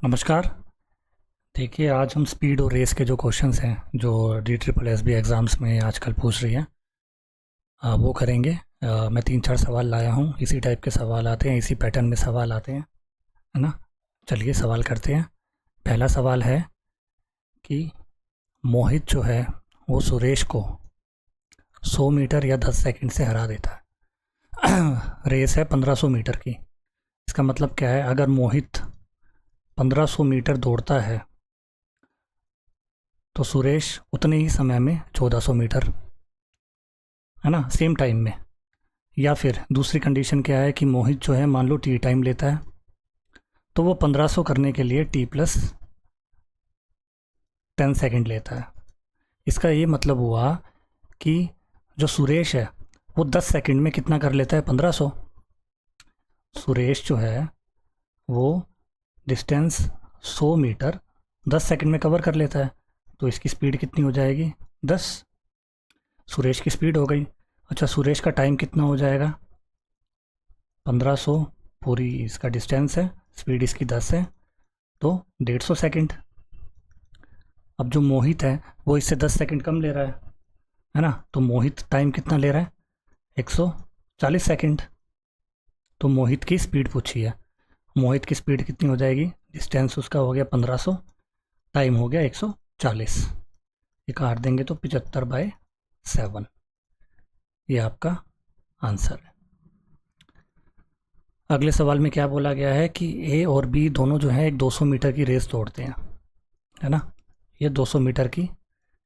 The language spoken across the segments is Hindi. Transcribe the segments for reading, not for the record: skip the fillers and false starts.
नमस्कार। देखिए, आज हम स्पीड और रेस के जो क्वेश्चंस हैं जो DSSB एग्ज़ाम्स में आजकल पूछ रही हैं वो करेंगे। मैं 3-4 सवाल लाया हूँ। इसी टाइप के सवाल आते हैं, इसी पैटर्न में सवाल आते हैं, है ना। चलिए सवाल करते हैं। पहला सवाल है कि मोहित जो है वो सुरेश को 100 मीटर या 10 सेकंड से हरा देता है। रेस है 1500 मीटर की। इसका मतलब क्या है, अगर मोहित 1500 मीटर दौड़ता है तो सुरेश उतने ही समय में 1400 मीटर, है ना, सेम टाइम में। या फिर दूसरी कंडीशन क्या है कि मोहित जो है मान लो टी टाइम लेता है तो वो 1500 करने के लिए टी प्लस 10 सेकेंड लेता है। इसका ये मतलब हुआ कि जो सुरेश है वो 10 सेकेंड में कितना कर लेता है, 1500। सुरेश जो है वो डिस्टेंस 100 मीटर 10 सेकेंड में कवर कर लेता है, तो इसकी स्पीड कितनी हो जाएगी, 10। सुरेश की स्पीड हो गई। अच्छा, सुरेश का टाइम कितना हो जाएगा, 1500 पूरी इसका डिस्टेंस है, स्पीड इसकी 10 है, तो 150 सेकेंड। अब जो मोहित है वो इससे 10 सेकेंड कम ले रहा है ना, तो मोहित टाइम कितना ले रहा है, 140 सेकेंड। तो मोहित की स्पीड पूछी है। मोहित की स्पीड कितनी हो जाएगी, डिस्टेंस उसका हो गया 1500, टाइम हो गया 140। ये काट देंगे तो 75/7। ये आपका आंसर है। अगले सवाल में क्या बोला गया है कि ए और बी दोनों जो है एक 200 मीटर की रेस दौड़ते हैं, है ना। ये 200 मीटर की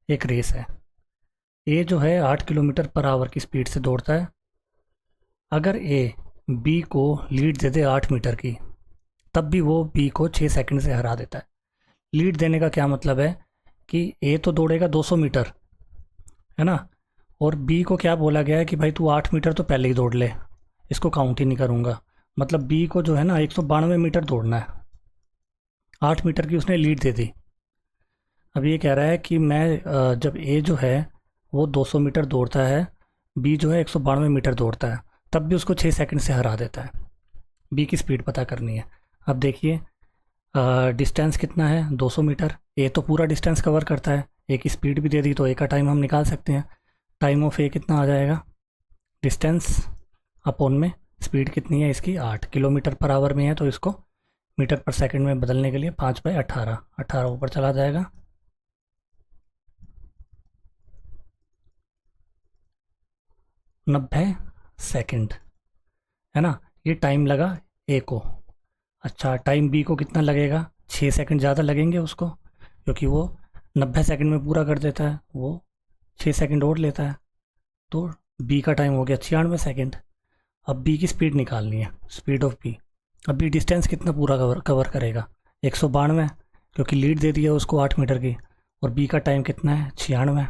एक रेस है। ए जो है 8 किलोमीटर पर आवर की स्पीड से दौड़ता है। अगर ए बी को लीड दे दे 8 मीटर की, तब भी वो बी को 6 सेकंड से हरा देता है। लीड देने का क्या मतलब है कि ए तो दौड़ेगा 200 मीटर, है ना, और बी को क्या बोला गया है कि भाई तू 8 मीटर तो पहले ही दौड़ ले, इसको काउंट ही नहीं करूँगा। मतलब बी को जो है ना 192 मीटर दौड़ना है, 8 मीटर की उसने लीड दे दी। अब ये कह रहा है कि मैं जब ए जो है वो 200 मीटर दौड़ता है, बी जो है 192 मीटर दौड़ता है, तब भी उसको 6 सेकंड से हरा देता है। बी की स्पीड पता करनी है। अब देखिए, डिस्टेंस कितना है, 200 मीटर। ए तो पूरा डिस्टेंस कवर करता है, ए की स्पीड भी दे दी तो ए का टाइम हम निकाल सकते हैं। टाइम ऑफ ए कितना आ जाएगा, डिस्टेंस अपॉन में स्पीड कितनी है इसकी, 8 किलोमीटर पर आवर में है, तो इसको मीटर पर सेकंड में बदलने के लिए 5/18, 18 ऊपर चला जाएगा। 90 सेकंड, है ना। ये टाइम लगा ए को। अच्छा, टाइम बी को कितना लगेगा, 6 सेकंड ज़्यादा लगेंगे उसको, क्योंकि वो 90 सेकंड में पूरा कर देता है, वो 6 सेकंड और लेता है, तो बी का टाइम हो गया 96 सेकंड। अब बी की स्पीड निकालनी है, स्पीड ऑफ बी। अब बी डिस्टेंस कितना पूरा कवर करेगा, 192, क्योंकि लीड दे दिया उसको 8 मीटर की, और बी का टाइम कितना है, 96।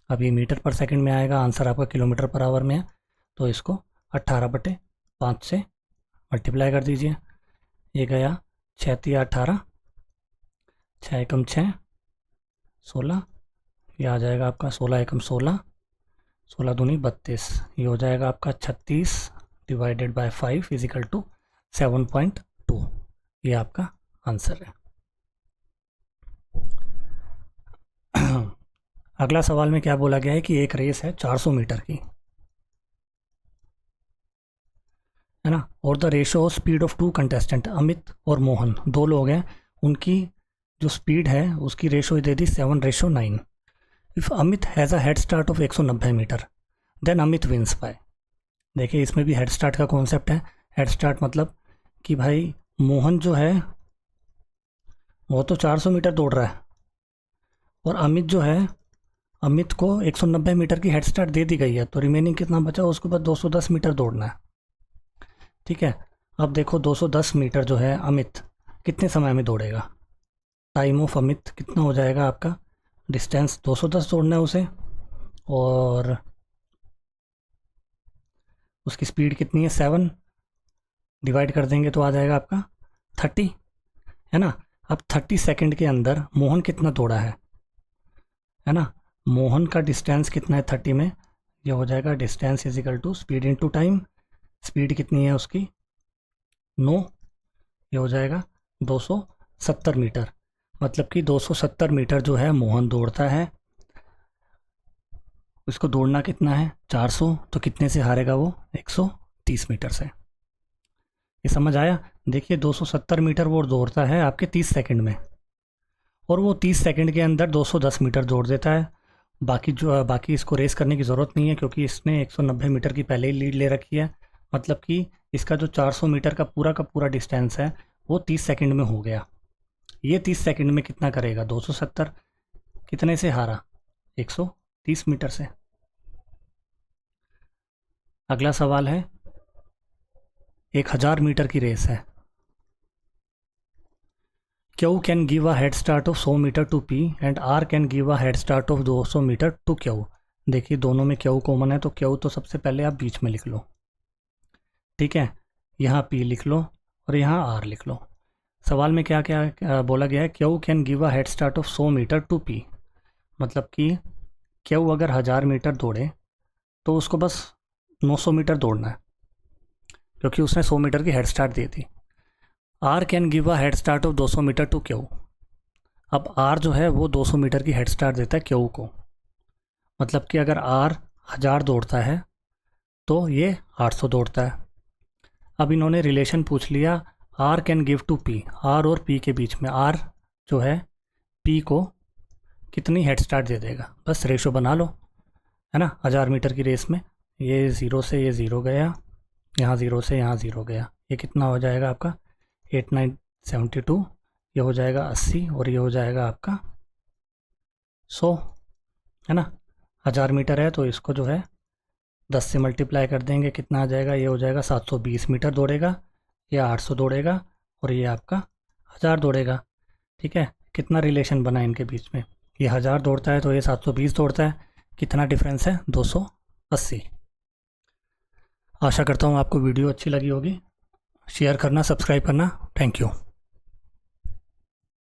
अब ये मीटर पर सेकंड में आएगा, आंसर आपका किलोमीटर पर आवर में है, तो इसको 18/5 से मल्टीप्लाई कर दीजिए। ये गया 6×3=18, 6×1=6, 16। ये आ जाएगा आपका 16×1=16, 16×2=32। ये हो जाएगा आपका 36 डिवाइडेड बाय 5 इजिकल टू 7.2। ये आपका आंसर है। अगला सवाल में क्या बोला गया है कि एक रेस है 400 मीटर की, है ना, और the ratio speed of 2 contestant, Amit और मोहन 2 लोग हैं, उनकी जो स्पीड है उसकी रेशो दे दी 7:9। If Amit has a head start of 190 metre then Amit wins by. देखिए, इसमें भी हेड स्टार्ट का कॉन्सेप्ट है। हेड स्टार्ट मतलब कि भाई मोहन जो है वो तो 400 मीटर दौड़ रहा है, और अमित जो है, अमित को 190 मीटर की हेड स्टार्ट दे दी गई है, तो रिमेनिंग कितना बचा, उसके बाद 210 मीटर दौड़ना है। ठीक है। अब देखो 210 मीटर जो है अमित कितने समय में दौड़ेगा, टाइम ऑफ अमित कितना हो जाएगा आपका, डिस्टेंस 210 दौड़ना है उसे, और उसकी स्पीड कितनी है, 7, डिवाइड कर देंगे तो आ जाएगा आपका 30, है ना। अब 30 सेकंड के अंदर मोहन कितना दौड़ा है ना। मोहन का डिस्टेंस कितना है 30 में, ये हो जाएगा distance equal to speed into time. Speed कितनी है उसकी, 9, ये हो जाएगा 270 मीटर, मतलब कि 270 मीटर जो है मोहन दौड़ता है। उसको दौड़ना कितना है 400, तो कितने से हारेगा वो 130 मीटर से। ये समझ आया? देखिए 270 मीटर वो दौड़ता है आपके 30 सेकंड में, और वो 30 सेकंड के अंदर 210 मीटर दौड़ देता है। बाकी इसको रेस करने की ज़रूरत नहीं है, क्योंकि इसने 190 मीटर की पहले ही लीड ले रखी है। मतलब कि इसका जो 400 मीटर का पूरा डिस्टेंस है वो 30 सेकंड में हो गया। ये 30 सेकंड में कितना करेगा 270, कितने से हारा 130 मीटर से। अगला सवाल है 1000 मीटर की रेस है। Q can give a head start of 100 metre to P एंड R can give a head start of 200 metre to Q। देखिए दोनों में Q कॉमन है, तो Q तो सबसे पहले आप बीच में लिख लो, ठीक है। यहाँ P लिख लो और यहाँ R लिख लो। सवाल में क्या क्या बोला गया है, Q can give a head start of 100 metre to P, मतलब कि Q अगर 1000 मीटर दौड़े तो उसको बस 900 मीटर दौड़ना है, क्योंकि उसने 100 मीटर की हेड स्टार्ट दी थी। R can give a head start of 200 metre to Q। अब R जो है वो 200 मीटर की हेड स्टार्ट देता है Q को, मतलब कि अगर R 1000 दौड़ता है तो ये 800 दौड़ता है। अब इन्होंने रिलेशन पूछ लिया, R can give to P, R और P के बीच में R जो है P को कितनी हेड स्टार्ट दे देगा, बस रेशो बना लो, है ना। 1000 मीटर की रेस में ये 0 से ये 0 गया, यहाँ 0 से यहाँ 0 गया, ये कितना हो जाएगा आपका 8972, ये हो जाएगा 80 और ये हो जाएगा आपका 100, है ना। 1000 मीटर है तो इसको जो है 10 से मल्टीप्लाई कर देंगे, कितना आ जाएगा, ये हो जाएगा 720 मीटर दौड़ेगा, ये 800 दौड़ेगा और ये आपका 1000 दौड़ेगा, ठीक है। कितना रिलेशन बना इनके बीच में, ये 1000 दौड़ता है तो ये 720 दौड़ता है, कितना डिफरेंस है 280। आशा करता हूँ आपको वीडियो अच्छी लगी होगी। शेयर करना, सब्सक्राइब करना। Thank you.